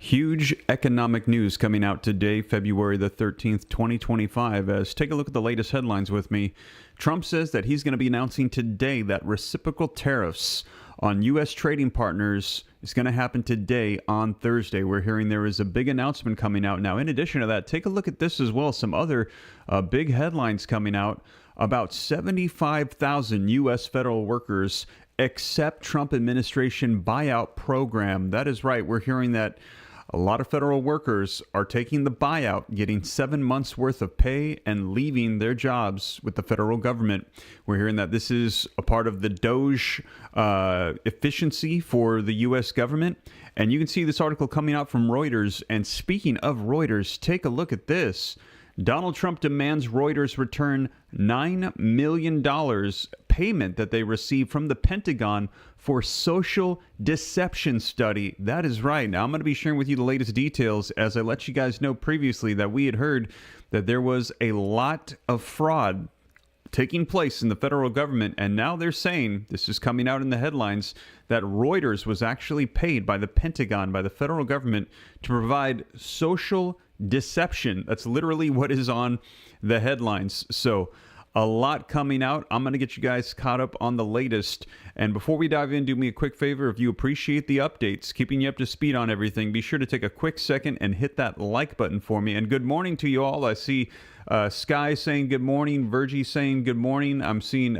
Huge economic news coming out today, February the 13th, 2025. Take a look at the latest headlines with me. Trump says that he's going to be announcing today that reciprocal tariffs on U.S. trading partners is going to happen today on Thursday. We're hearing there is a big announcement coming out. Now, in addition to that, take a look at this as well. Some other big headlines coming out. About 75,000 U.S. federal workers accept Trump administration buyout program. That is right. We're hearing that a lot of federal workers are taking the buyout, getting 7 months worth of pay and leaving their jobs with the federal government. We're hearing that this is a part of the DOGE efficiency for the U.S. government. And you can see this article coming out from Reuters. And speaking of Reuters, take a look at this. Donald Trump demands Reuters return $9 million payment that they received from the Pentagon for social deception study. That is right. Now, I'm going to be sharing with you the latest details as I let you guys know previously that we had heard that there was a lot of fraud taking place in the federal government. And now they're saying, this is coming out in the headlines, that Reuters was actually paid by the Pentagon, by the federal government, to provide social deception. That's literally what is on the headlines. So a lot coming out. I'm going to get you guys caught up on the latest. And before we dive in, do me a quick favor. If you appreciate the updates, keeping you up to speed on everything, be sure to take a quick second and hit that like button for me. And good morning to you all. I see Sky saying good morning, Virgie saying good morning. I'm seeing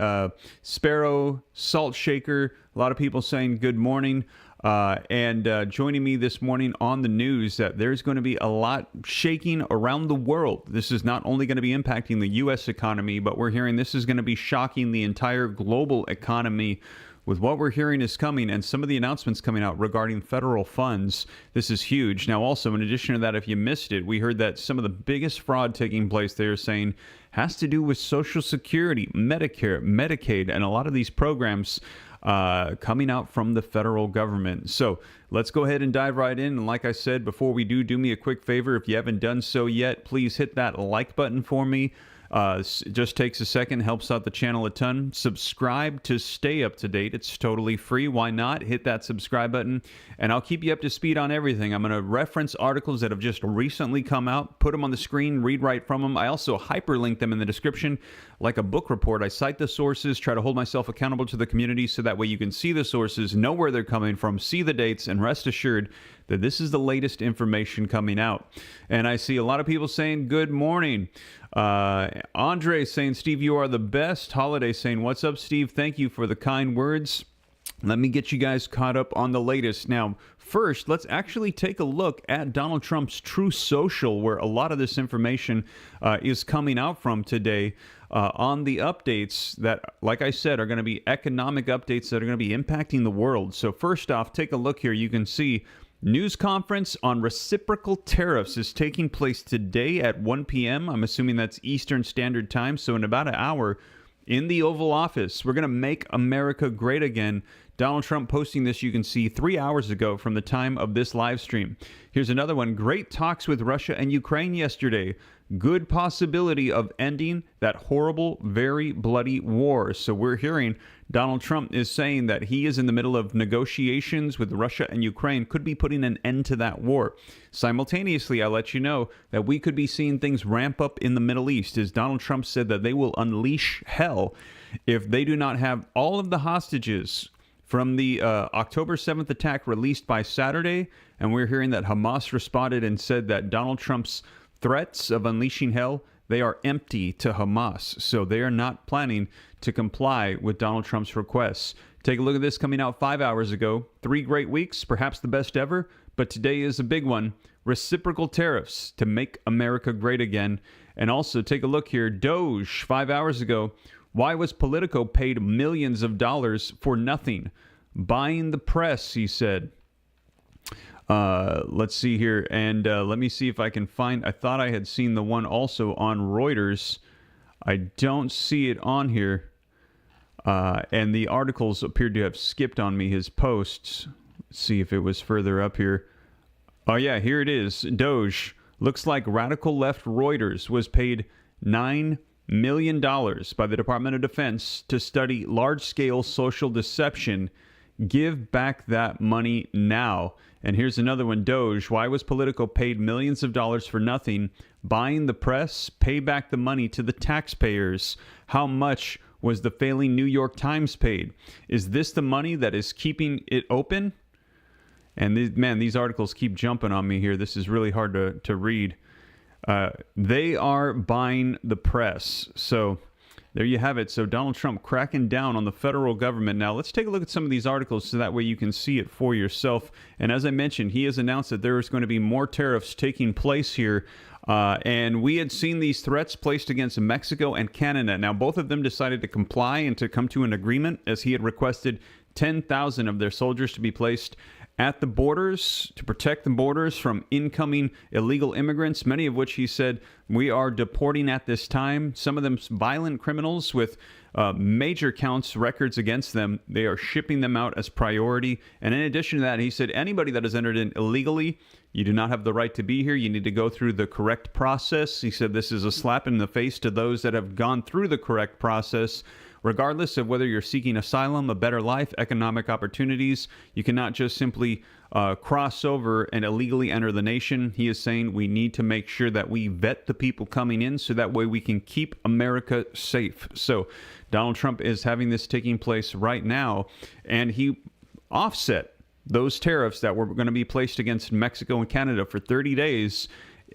Sparrow, Salt Shaker, a lot of people saying good morning. And joining me this morning on the news that there's going to be a lot shaking around the world. This is not only going to be impacting the U.S. economy, but we're hearing this is going to be shocking the entire global economy with what we're hearing is coming and some of the announcements coming out regarding federal funds. This is huge. Now, also, in addition to that, if you missed it, we heard that some of the biggest fraud taking place, they're saying, has to do with Social Security, Medicare, Medicaid, and a lot of these programs coming out from the federal government. So let's go ahead and dive right in. And like I said, before we do me a quick favor. If you haven't done so yet, please hit that like button for me. It just takes a second, helps out the channel a ton. Subscribe to stay up to date. It's totally free. Why not? Hit that subscribe button, and I'll keep you up to speed on everything. I'm going to reference articles that have just recently come out, put them on the screen, read right from them. I also hyperlink them in the description like a book report. I cite the sources, try to hold myself accountable to the community so that way you can see the sources, know where they're coming from, see the dates, and rest assured that this is the latest information coming out. And I see a lot of people saying good morning. Andre saying, Steve, you are the best. Holiday saying, what's up, Steve? Thank you for the kind words. Let me get you guys caught up on the latest. Now, first, let's actually take a look at Donald Trump's Truth Social, where a lot of this information is coming out from today on the updates that, like I said, are going to be economic updates that are going to be impacting the world. So first off, take a look here. You can see news conference on reciprocal tariffs is taking place today at 1 p.m. I'm assuming that's Eastern Standard Time. So in about an hour in the Oval Office, we're going to make America great again. Donald Trump posting this, you can see 3 hours ago from the time of this live stream. Here's another one. Great talks with Russia and Ukraine yesterday. Good possibility of ending that horrible, very bloody war. So we're hearing Donald Trump is saying that he is in the middle of negotiations with Russia and Ukraine, could be putting an end to that war. Simultaneously, I'll let you know that we could be seeing things ramp up in the Middle East, as Donald Trump said that they will unleash hell if they do not have all of the hostages from the October 7th attack released by Saturday. And we're hearing that Hamas responded and said that Donald Trump's threats of unleashing hell, they are empty to Hamas. So they are not planning to comply with Donald Trump's requests. Take a look at this coming out 5 hours ago. 3 great weeks, perhaps the best ever, but today is a big one. Reciprocal tariffs to make America great again. And also take a look here. Doge, 5 hours ago. Why was Politico paid millions of dollars for nothing? Buying the press, he said. Let's see here. And let me see if I can find. I thought I had seen the one also on Reuters. I don't see it on here. And the articles appeared to have skipped on me, his posts. Let's see if it was further up here. Oh, yeah, here it is. Doge. Looks like radical left Reuters was paid $9 million by the Department of Defense to study large-scale social deception Give back that money now. And here's another one. Doge, why was Politico paid millions of dollars for nothing? Buying the press, pay back the money to the taxpayers. How much was the failing New York Times paid? Is this the money that is keeping it open? And these articles keep jumping on me here. This is really hard to read. They are buying the press. So there you have it. So Donald Trump cracking down on the federal government. Now, let's take a look at some of these articles so that way you can see it for yourself. And as I mentioned, he has announced that there is going to be more tariffs taking place here. And we had seen these threats placed against Mexico and Canada. Now, both of them decided to comply and to come to an agreement, as he had requested 10,000 of their soldiers to be placed at the borders to protect the borders from incoming illegal immigrants, many of which he said we are deporting at this time. Some of them violent criminals with major counts, records against them. They are shipping them out as priority. And in addition to that, he said anybody that has entered in illegally, you do not have the right to be here. You need to go through the correct process. He said this is a slap in the face to those that have gone through the correct process. Regardless of whether you're seeking asylum, a better life, economic opportunities, you cannot just simply cross over and illegally enter the nation. He is saying we need to make sure that we vet the people coming in so that way we can keep America safe. So Donald Trump is having this taking place right now, and he offset those tariffs that were going to be placed against Mexico and Canada for 30 days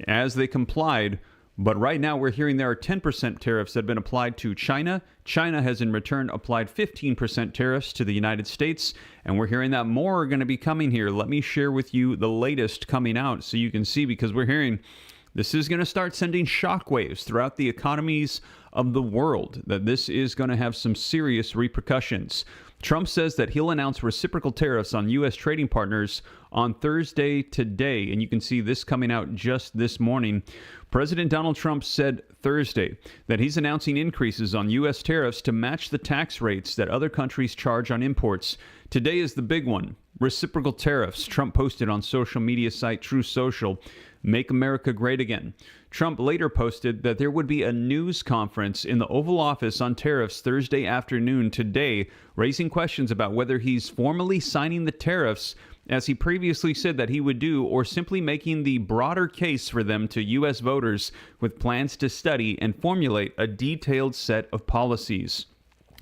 as they complied. But right now, we're hearing there are 10% tariffs that have been applied to China. China has in return applied 15% tariffs to the United States. And we're hearing that more are going to be coming here. Let me share with you the latest coming out so you can see, because we're hearing this is going to start sending shockwaves throughout the economies of the world, that this is going to have some serious repercussions. Trump says that he'll announce reciprocal tariffs on U.S. trading partners on Thursday today, and you can see this coming out just this morning. President Donald Trump said Thursday that he's announcing increases on U.S. tariffs to match the tax rates that other countries charge on imports. Today is the big one, reciprocal tariffs. Trump posted on social media site True Social, "Make America Great Again." Trump later posted that there would be a news conference in the Oval Office on tariffs Thursday afternoon today, raising questions about whether he's formally signing the tariffs, as he previously said that he would do, or simply making the broader case for them to U.S. voters with plans to study and formulate a detailed set of policies.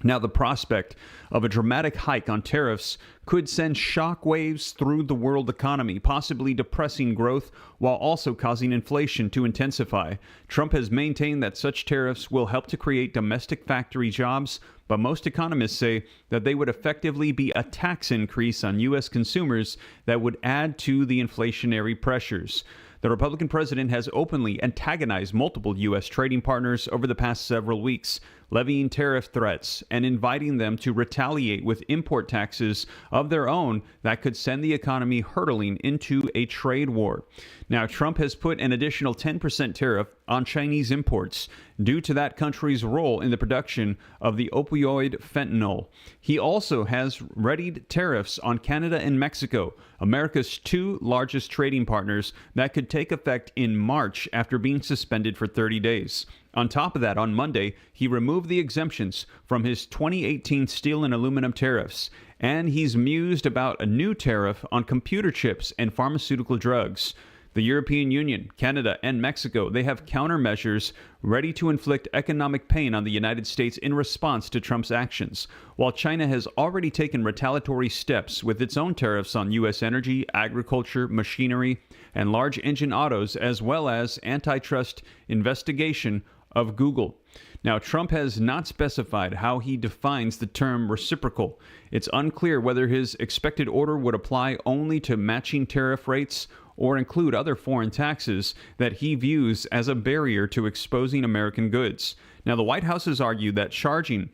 Now, the prospect of a dramatic hike on tariffs could send shockwaves through the world economy, possibly depressing growth while also causing inflation to intensify. Trump has maintained that such tariffs will help to create domestic factory jobs, but most economists say that they would effectively be a tax increase on U.S. consumers that would add to the inflationary pressures. The Republican president has openly antagonized multiple U.S. trading partners over the past several weeks, levying tariff threats and inviting them to retaliate with import taxes of their own that could send the economy hurtling into a trade war. Now, Trump has put an additional 10% tariff on Chinese imports due to that country's role in the production of the opioid fentanyl. He also has readied tariffs on Canada and Mexico, America's two largest trading partners, that could take effect in March after being suspended for 30 days. On top of that, on Monday, he removed the exemptions from his 2018 steel and aluminum tariffs, and he's mused about a new tariff on computer chips and pharmaceutical drugs. The European Union, Canada, and Mexico, they have countermeasures ready to inflict economic pain on the United States in response to Trump's actions, while China has already taken retaliatory steps with its own tariffs on U.S. energy, agriculture, machinery, and large engine autos, as well as antitrust investigation of Google. Now, Trump has not specified how he defines the term reciprocal. It's unclear whether his expected order would apply only to matching tariff rates or include other foreign taxes that he views as a barrier to exposing American goods. Now, the White House has argued that charging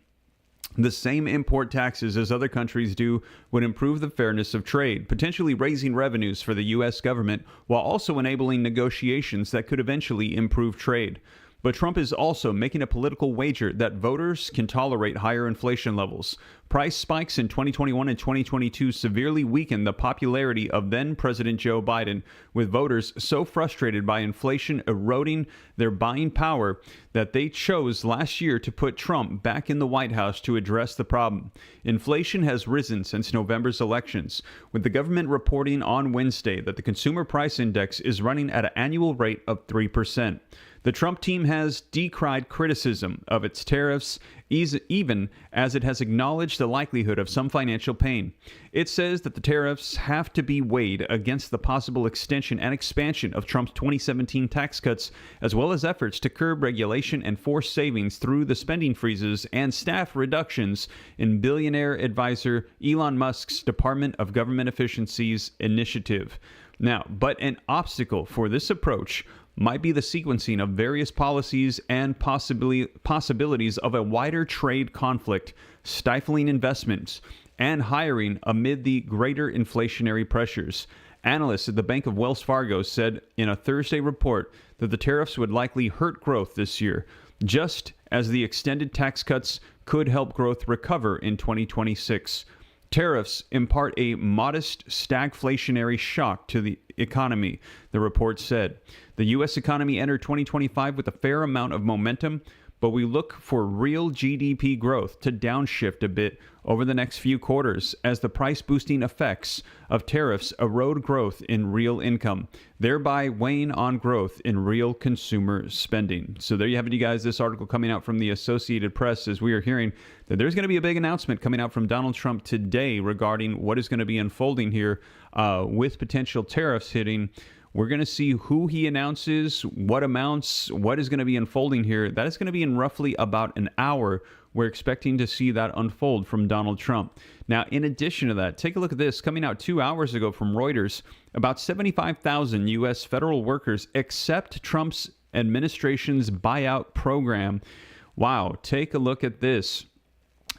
the same import taxes as other countries do would improve the fairness of trade, potentially raising revenues for the U.S. government while also enabling negotiations that could eventually improve trade. But Trump is also making a political wager that voters can tolerate higher inflation levels. Price spikes in 2021 and 2022 severely weakened the popularity of then-President Joe Biden, with voters so frustrated by inflation eroding their buying power that they chose last year to put Trump back in the White House to address the problem. Inflation has risen since November's elections, with the government reporting on Wednesday that the Consumer Price Index is running at an annual rate of 3%. The Trump team has decried criticism of its tariffs, even as it has acknowledged the likelihood of some financial pain. It says that the tariffs have to be weighed against the possible extension and expansion of Trump's 2017 tax cuts, as well as efforts to curb regulation and force savings through the spending freezes and staff reductions in billionaire advisor Elon Musk's Department of Government Efficiency's initiative. Now, but an obstacle for this approach might be the sequencing of various policies and possibilities of a wider trade conflict, stifling investments and hiring amid the greater inflationary pressures. Analysts at the Bank of Wells Fargo said in a Thursday report that the tariffs would likely hurt growth this year, just as the extended tax cuts could help growth recover in 2026. Tariffs impart a modest stagflationary shock to the economy, the report said. The U.S. economy entered 2025 with a fair amount of momentum, but we look for real GDP growth to downshift a bit over the next few quarters as the price-boosting effects of tariffs erode growth in real income, thereby weighing on growth in real consumer spending. So there you have it, you guys. This article coming out from the Associated Press, as we are hearing that there's going to be a big announcement coming out from Donald Trump today regarding what is going to be unfolding here with potential tariffs hitting. We're going to see who he announces, what amounts, what is going to be unfolding here. That is going to be in roughly about an hour. We're expecting to see that unfold from Donald Trump. Now, in addition to that, take a look at this. Coming out 2 hours ago from Reuters, about 75,000 U.S. federal workers accept Trump's administration's buyout program. Wow, take a look at this.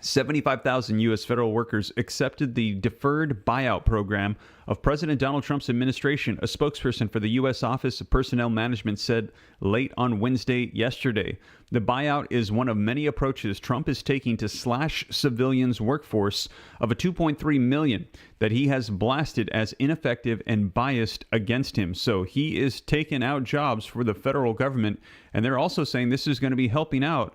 75,000 U.S. federal workers accepted the deferred buyout program of President Donald Trump's administration, a spokesperson for the U.S. Office of Personnel Management said late on Wednesday yesterday. The buyout is one of many approaches Trump is taking to slash civilians' workforce of a 2.3 million that he has blasted as ineffective and biased against him. So he is taking out jobs for the federal government, and they're also saying this is going to be helping out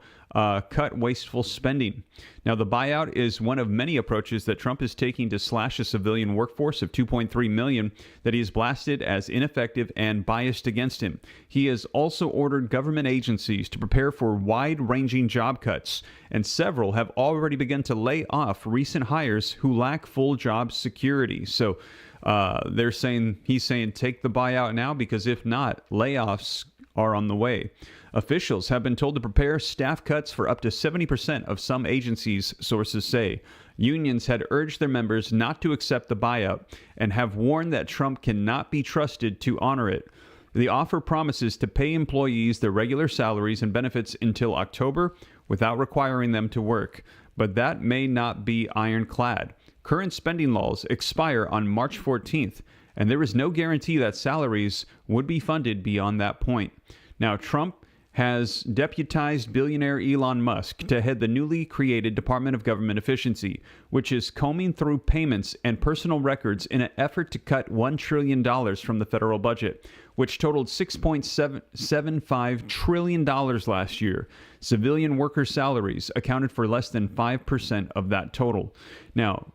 cut wasteful spending. Now, the buyout is one of many approaches that Trump is taking to slash a civilian workforce of 2.3 million that he has blasted as ineffective and biased against him. He has also ordered government agencies to prepare for wide-ranging job cuts, and several have already begun to lay off recent hires who lack full job security. So he's saying take the buyout now, because if not, layoffs are on the way. Officials have been told to prepare staff cuts for up to 70% of some agencies, sources say. Unions had urged their members not to accept the buyout and have warned that Trump cannot be trusted to honor it. The offer promises to pay employees their regular salaries and benefits until October without requiring them to work, but that may not be ironclad. Current spending laws expire on March 14th, and there is no guarantee that salaries would be funded beyond that point. Now, Trump has deputized billionaire Elon Musk to head the newly created Department of Government Efficiency, which is combing through payments and personal records in an effort to cut $1 trillion from the federal budget, which totaled $6.75 trillion last year. Civilian worker salaries accounted for less than 5% of that total. Now,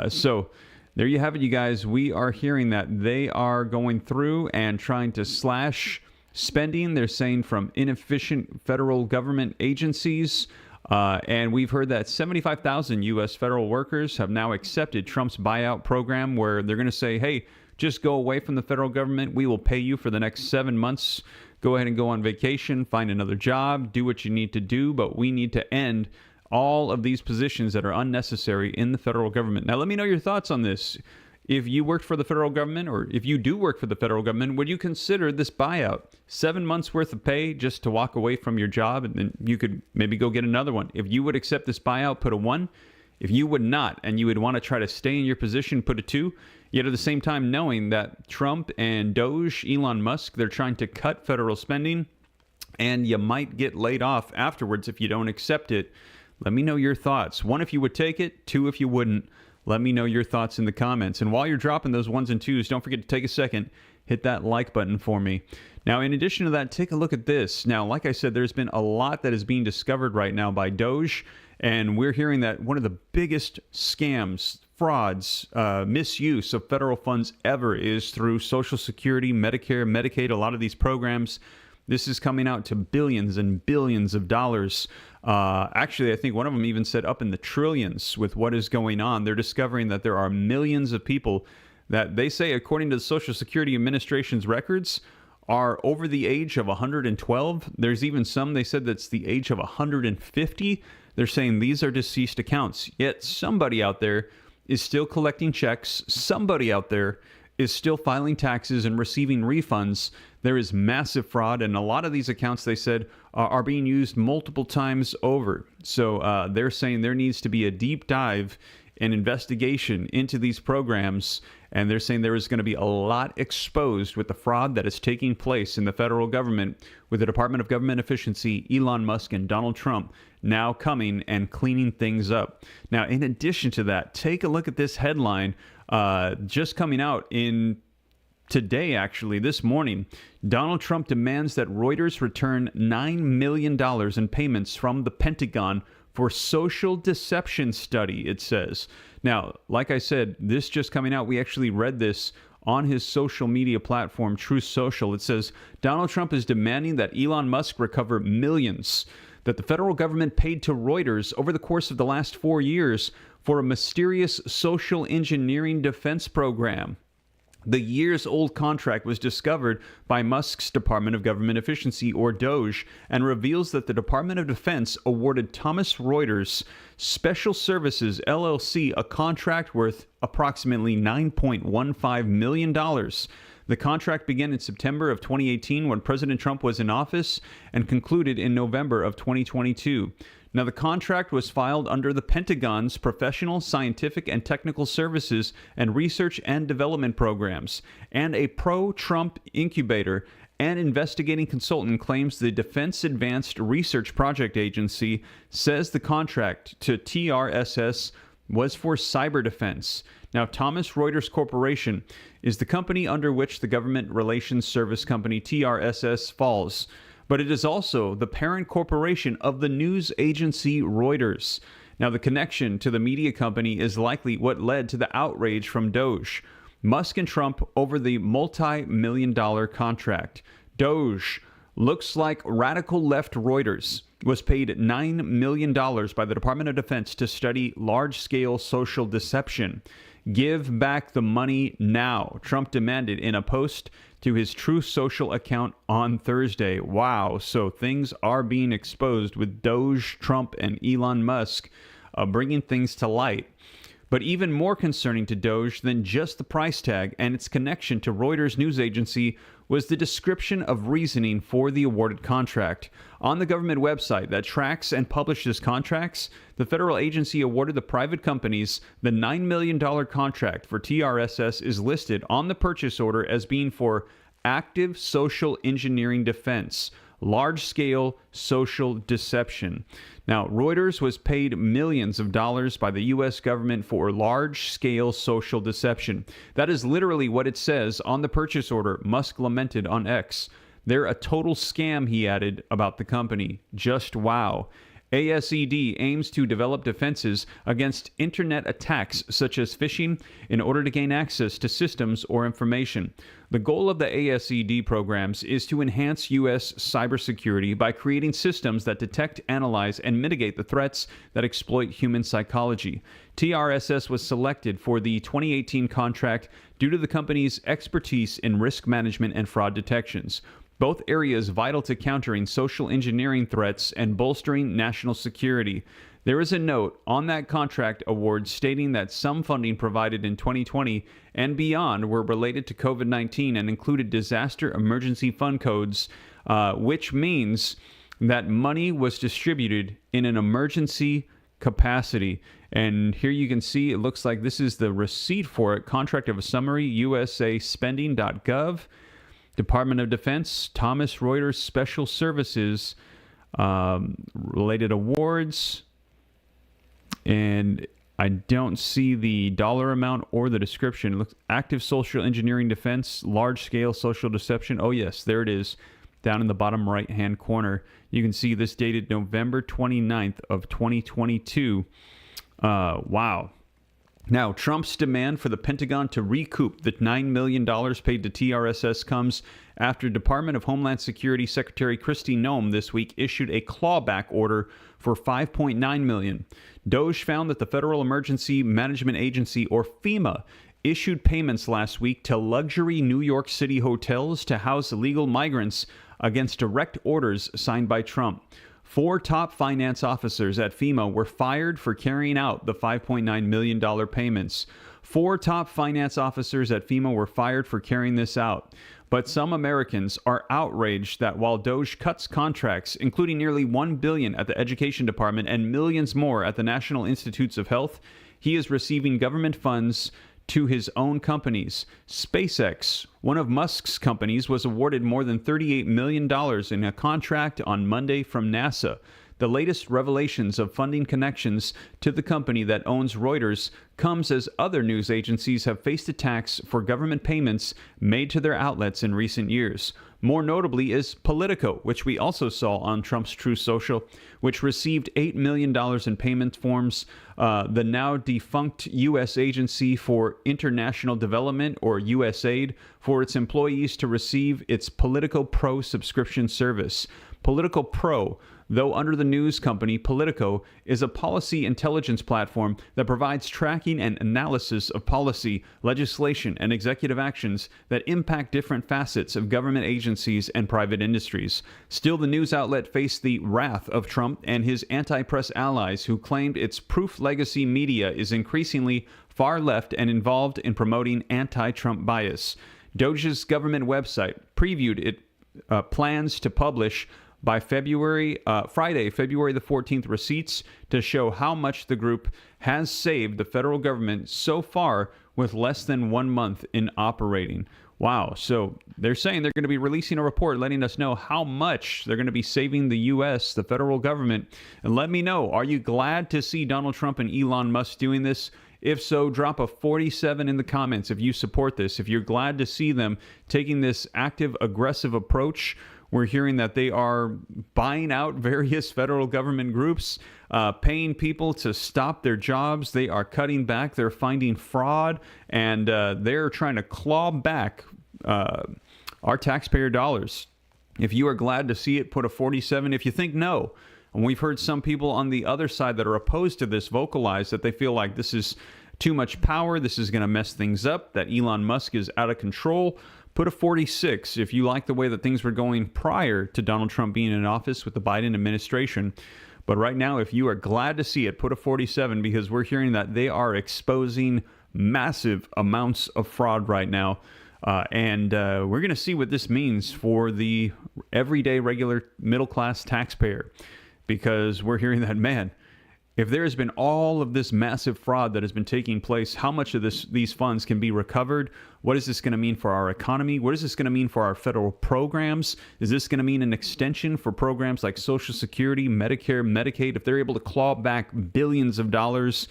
so there you have it, you guys. We are hearing that they are going through and trying to slash spending, they're saying, from inefficient federal government agencies. And we've heard that 75,000 U.S. federal workers have now accepted Trump's buyout program, where they're going to say, hey, just go away from the federal government. We will pay you for the next 7 months. Go ahead and go on vacation, find another job, do what you need to do. But we need to end all of these positions that are unnecessary in the federal government. Now, let me know your thoughts on this. If you worked for the federal government, or if you do work for the federal government, would you consider this buyout 7 months worth of pay just to walk away from your job, and then you could maybe go get another one? If you would accept this buyout, put a 1. If you would not, and you would want to try to stay in your position, put a 2. Yet at the same time, knowing that Trump and Doge, Elon Musk, they're trying to cut federal spending, and you might get laid off afterwards if you don't accept it. Let me know your thoughts. 1, if you would take it. 2, if you wouldn't. Let me know your thoughts in the comments. And while you're dropping those 1s and 2s, don't forget to take a second, hit that like button for me. Now, in addition to that, take a look at this. Now, like I said, there's been a lot that is being discovered right now by Doge, and we're hearing that one of the biggest scams, frauds, misuse of federal funds ever is through Social Security, Medicare, Medicaid, a lot of these programs. This is coming out to billions and billions of dollars. Actually, I think one of them even said up in the trillions with what is going on. They're discovering that there are millions of people that they say, according to the Social Security Administration's records, are over the age of 112. There's even some, they said, that's the age of 150. They're saying these are deceased accounts. Yet somebody out there is still collecting checks. Somebody out there is still filing taxes and receiving refunds. There is massive fraud, and a lot of these accounts, they said, are being used multiple times over. So they're saying there needs to be a deep dive and investigation into these programs, and they're saying there is going to be a lot exposed with the fraud that is taking place in the federal government with the Department of Government Efficiency, Elon Musk, and Donald Trump now coming and cleaning things up. Now, in addition to that, take a look at this headline just coming out in today, actually, this morning. Donald Trump demands that Reuters return $9 million in payments from the Pentagon for social deception study, it says. Now, like I said, this just coming out, we actually read this on his social media platform, Truth Social. It says, Donald Trump is demanding that Elon Musk recover millions that the federal government paid to Reuters over the course of the last 4 years for a mysterious social engineering defense program. The years-old contract was discovered by Musk's Department of Government Efficiency, or DOGE, and reveals that the Department of Defense awarded Thomson Reuters Special Services, LLC, a contract worth approximately $9.15 million. The contract began in September of 2018 when President Trump was in office and concluded in November of 2022. Now, the contract was filed under the Pentagon's Professional, Scientific, and Technical Services and Research and Development Programs, and a pro-Trump incubator and investigating consultant claims the Defense Advanced Research Project Agency says the contract to TRSS was for cyber defense. Now, Thomson Reuters Corporation is the company under which the Government Relations Service Company, TRSS, falls, but it is also the parent corporation of the news agency Reuters. Now, the connection to the media company is likely what led to the outrage from Doge, Musk and Trump over the multi-million-dollar contract. Doge looks like radical left Reuters was paid $9 million by the Department of Defense to study large-scale social deception. Give back the money now, Trump demanded in a post to his Truth Social account on Thursday. Wow, so things are being exposed with Doge, Trump, and Elon Musk bringing things to light. But even more concerning to Doge than just the price tag and its connection to Reuters news agency was the description of reasoning for the awarded contract. On the government website that tracks and publishes contracts, the federal agency awarded the private companies the $9 million contract for TRSS is listed on the purchase order as being for active social engineering defense, large-scale social deception. Now, Reuters was paid millions of dollars by the U.S. government for large-scale social deception. That is literally what it says on the purchase order, Musk lamented on X. They're a total scam, he added, about the company. Just wow. ASED aims to develop defenses against internet attacks such as phishing in order to gain access to systems or information. The goal of the ASED programs is to enhance U.S. cybersecurity by creating systems that detect, analyze, and mitigate the threats that exploit human psychology. TRSS was selected for the 2018 contract due to the company's expertise in risk management and fraud detections, both areas vital to countering social engineering threats and bolstering national security. There is a note on that contract award stating that some funding provided in 2020 and beyond were related to COVID-19 and included disaster emergency fund codes, which means that money was distributed in an emergency capacity. And here you can see it looks like this is the receipt for it, contract of a summary, USA spending.gov. Department of Defense, Thomas Reuters Special Services related awards. And I don't see the dollar amount or the description. It looks active social engineering defense, large-scale social deception. Oh, yes, there it is, down in the bottom right-hand corner. You can see this dated November 29th of 2022. Wow. Now, Trump's demand for the Pentagon to recoup the $9 million paid to TRSS comes after Department of Homeland Security Secretary Kristi Noem this week issued a clawback order for $5.9 million. DOJ found that the Federal Emergency Management Agency, or FEMA, issued payments last week to luxury New York City hotels to house illegal migrants against direct orders signed by Trump. 4 top finance officers at FEMA were fired for carrying out the $5.9 million payments. 4 top finance officers at FEMA were fired for carrying this out. But some Americans are outraged that while DOJ cuts contracts, including nearly $1 billion at the Education Department and millions more at the National Institutes of Health, he is receiving government funds to his own companies. SpaceX, one of Musk's companies, was awarded more than $38 million in a contract on Monday from NASA. The latest revelations of funding connections to the company that owns Reuters comes as other news agencies have faced attacks for government payments made to their outlets in recent years. More notably is Politico, which we also saw on Trump's Truth Social, which received $8 million in payment forms. The now defunct U.S. Agency for International Development, or USAID, for its employees to receive its Politico Pro subscription service. Politico Pro, though under the news company Politico, is a policy intelligence platform that provides tracking and analysis of policy, legislation, and executive actions that impact different facets of government agencies and private industries. Still, the news outlet faced the wrath of Trump and his anti-press allies, who claimed its Proof Legacy media is increasingly far left and involved in promoting anti-Trump bias. DOJ's government website previewed its plans to publish by Friday, February the 14th, receipts to show how much the group has saved the federal government so far with less than 1 month in operating. Wow. So they're saying they're going to be releasing a report letting us know how much they're going to be saving the U.S., the federal government. And let me know, are you glad to see Donald Trump and Elon Musk doing this? If so, drop a 47 in the comments if you support this. If you're glad to see them taking this active, aggressive approach. We're hearing that they are buying out various federal government groups, paying people to stop their jobs. They are cutting back. They're finding fraud, and they're trying to claw back our taxpayer dollars. If you are glad to see it, put a 47. If you think no, and we've heard some people on the other side that are opposed to this vocalize that they feel like this is too much power, this is going to mess things up, that Elon Musk is out of control. Put a 46 if you like the way that things were going prior to Donald Trump being in office with the Biden administration. But right now, if you are glad to see it, put a 47, because we're hearing that they are exposing massive amounts of fraud right now. And we're going to see what this means for the everyday, regular, middle-class taxpayer. Because we're hearing that, man, if there has been all of this massive fraud that has been taking place, how much of these funds can be recovered? What is this going to mean for our economy? What is this going to mean for our federal programs? Is this going to mean an extension for programs like Social Security, Medicare, Medicaid? If they're able to claw back billions of dollars,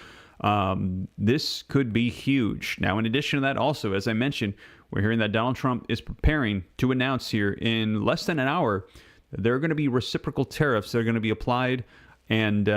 this could be huge. Now, in addition to that, also, as I mentioned, we're hearing that Donald Trump is preparing to announce here in less than an hour that there are going to be reciprocal tariffs that are going to be applied, and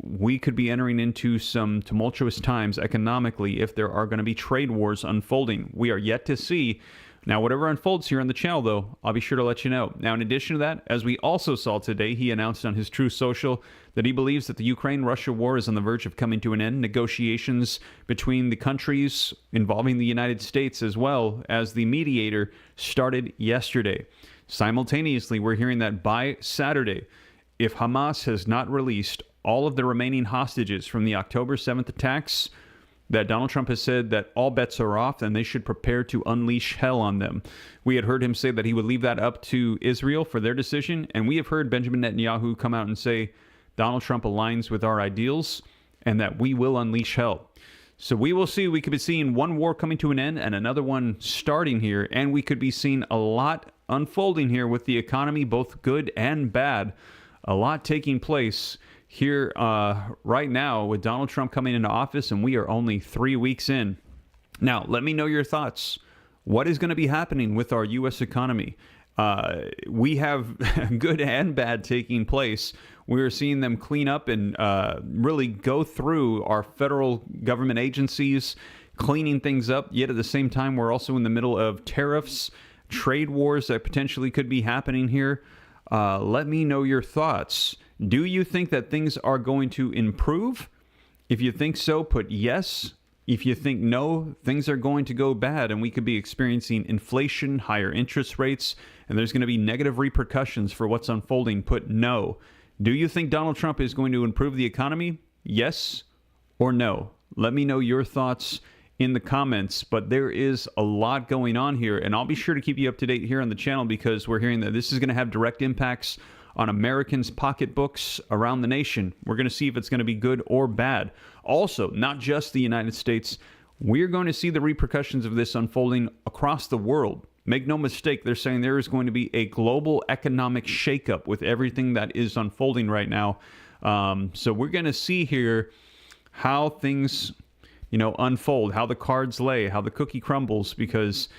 we could be entering into some tumultuous times economically if there are going to be trade wars unfolding. We are yet to see. Now, whatever unfolds here on the channel, though, I'll be sure to let you know. Now, in addition to that, as we also saw today, he announced on his Truth Social that he believes that the Ukraine-Russia war is on the verge of coming to an end. Negotiations between the countries involving the United States as well as the mediator started yesterday. Simultaneously, we're hearing that by Saturday, if Hamas has not released all of the remaining hostages from the October 7th attacks, that Donald Trump has said that all bets are off and they should prepare to unleash hell on them. We had heard him say that he would leave that up to Israel for their decision, and we have heard Benjamin Netanyahu come out and say Donald Trump aligns with our ideals and that we will unleash hell. So we will see. We could be seeing one war coming to an end and another one starting here, and we could be seeing a lot unfolding here with the economy, both good and bad. A lot taking place here right now with Donald Trump coming into office, and we are only 3 weeks in. Now, let me know your thoughts. What is going to be happening with our U.S. economy? We have good and bad taking place. We're seeing them clean up and really go through our federal government agencies, cleaning things up. Yet at the same time, we're also in the middle of tariffs, trade wars that potentially could be happening here. Let me know your thoughts. Do you think that things are going to improve? If you think so, put yes. If you think no, things are going to go bad and we could be experiencing inflation, higher interest rates, and there's going to be negative repercussions for what's unfolding, put no. Do you think Donald Trump is going to improve the economy? Yes or no? Let me know your thoughts in the comments, but there is a lot going on here, and I'll be sure to keep you up to date here on the channel because we're hearing that this is going to have direct impacts on Americans' pocketbooks around the nation. We're going to see if it's going to be good or bad. Also, not just the United States, we're going to see the repercussions of this unfolding across the world. Make no mistake, they're saying there is going to be a global economic shakeup with everything that is unfolding right now. So we're going to see here how things, unfold, how the cards lay, how the cookie crumbles, because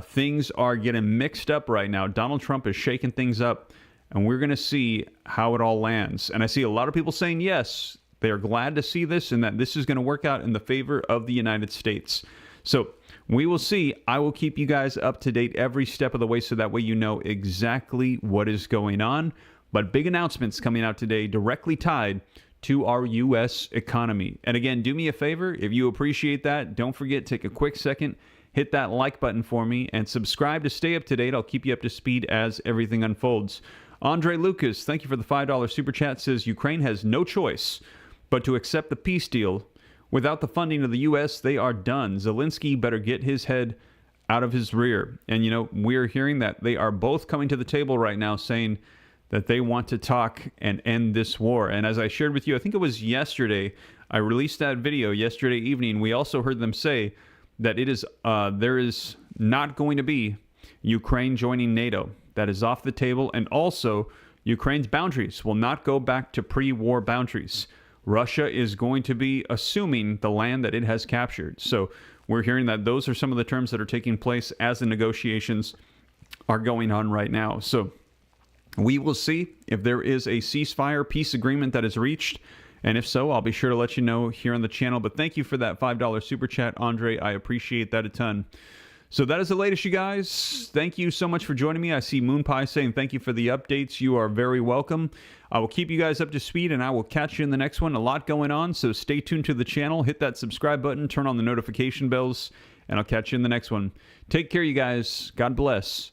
things are getting mixed up right now. Donald Trump is shaking things up, and we're going to see how it all lands. And I see a lot of people saying yes, they are glad to see this and that this is going to work out in the favor of the United States. So we will see. I will keep you guys up to date every step of the way so that way you know exactly what is going on. But big announcements coming out today directly tied to our U.S. economy. And again, do me a favor. If you appreciate that, don't forget, take a quick second, hit that like button for me, and subscribe to stay up to date. I'll keep you up to speed as everything unfolds. Andre Lucas, thank you for the $5 super chat, says Ukraine has no choice but to accept the peace deal. Without the funding of the U.S., they are done. Zelensky better get his head out of his rear. And, we're hearing that they are both coming to the table right now saying that they want to talk and end this war. And as I shared with you, I think it was yesterday, I released that video yesterday evening. We also heard them say that there is not going to be Ukraine joining NATO. That is off the table. And also, Ukraine's boundaries will not go back to pre-war boundaries. Russia is going to be assuming the land that it has captured. So we're hearing that those are some of the terms that are taking place as the negotiations are going on right now. So we will see if there is a ceasefire peace agreement that is reached. And if so, I'll be sure to let you know here on the channel. But thank you for that $5 super chat, Andre. I appreciate that a ton. So that is the latest, you guys. Thank you so much for joining me. I see Moonpie saying thank you for the updates. You are very welcome. I will keep you guys up to speed, and I will catch you in the next one. A lot going on, so stay tuned to the channel. Hit that subscribe button, turn on the notification bells, and I'll catch you in the next one. Take care, you guys. God bless.